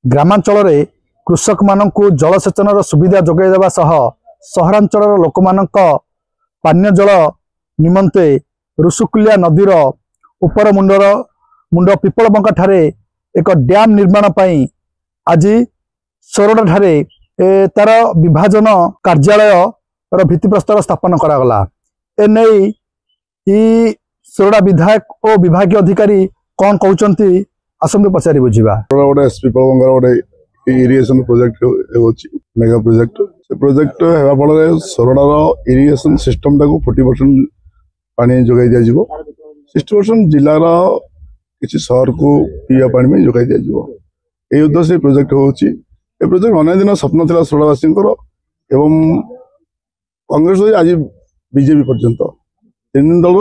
ग्रामांचल कृषक मानक जलसेचन सुविधा जोगाई देवा सह सहरांचल लोक पानीय जल निमंते ऋषुकुलिया नदीर उपर मुंड पिपलबंका ठारे एक डैम निर्माण पाई आज सोरडा ठारे तार विभाजन कार्यालय भित्तिप्रस्तर स्थापन करागला। एने सोरडा विधायक और विभागीय अधिकारी कौन कहते आसंतु पचारि बुझा। गोटे पिपलबंकार गोटे इरिगेशन प्रोजेक्ट मेगा प्रोजेक्ट से प्रोजेक्ट होगा फल सोरडार इरिगेशन सिस्टम टाक 40% पानी जोगाई दिज्व 60% जिलार किसी सहर को पीवा पानी में जोगाई दिज्व। ये उद्देश्य प्रोजेक्ट होची। ए प्रोजेक्ट अनेक दिन स्वप्न था सोरडावासी एवं कांग्रेस आज बीजेपी पर्यंत तीन दिन दल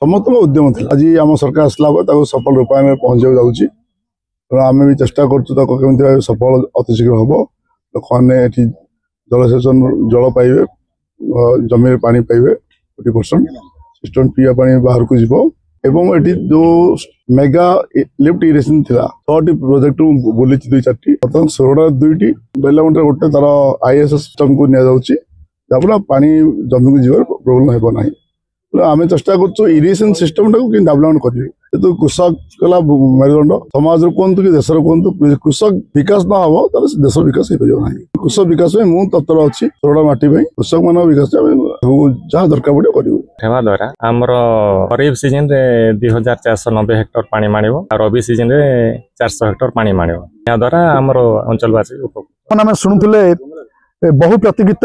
समस्त उद्यम था। आज आम सरकार आसला सफल रूपायन पहुंचा जाऊँगी। आम भी चेष्टा कर सफल अतिशीघ्र हम लोक मैंने जलसेचन जल पाइबे जमी पानी पाइबे 40% सिस्टम पीवा पानी बाहर को जीव एवं एटी जो मेगा लिफ्ट इरिगेशन थिला 6टी प्रोजेक्ट बोली 2-4टी बर्तमान सोरडा 2टी बेलागुंटा गोटे तार आईएस सिस्टम को निया जाउची जहाँ पानी जमी को जीव प्रोब्लेम हेबो नाही। आम चेष्टा कर इरिगेशन सिस्टम टाक डेवलपमेंट करेंगे तो कृषक कला मेरुदंड समाज कहतु कि देश कहतु कृषक विकास ना हम तो देश विकास हो पार ना। कृषक विकास में मुझे तत्पर अच्छी सोरडा माटी कृषक मान विकास जहाँ दरकार पड़े कर द्वारा आमर खरीफ सीजन रे 2490 हेक्टर पानी माणव रबी सीजन रे 400 हेक्टर पानी माणव या द्वारा आमर अंचलवासी आम शुणुले बहु प्रतीक्षित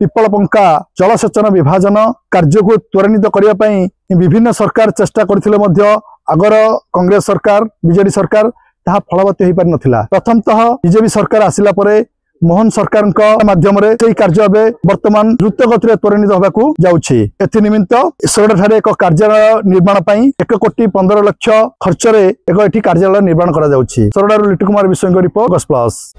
पिपलबंका जलसेचन विभाजन कार्य को त्वरान्वित करने विभिन्न सरकार चेष्टा करते आगर कांग्रेस सरकार बीजेडी सरकार ता फलवती हो पारि नथिला। प्रथमतः बीजेपी सरकार आसिला परे मोहन सरकार माध्यम कार्य वर्तमान द्रुत गति त्वरान्वित होगाकू जाउछि। एथि निमित्त सोरडा ठारे एक कार्यालय निर्माण पाई 1,15,00,000 खर्च रे एक कार्यालय निर्माण करा जाउछि। सोरडारू लिट्टू कुमार विश्वंग रिपोर्ट 10+।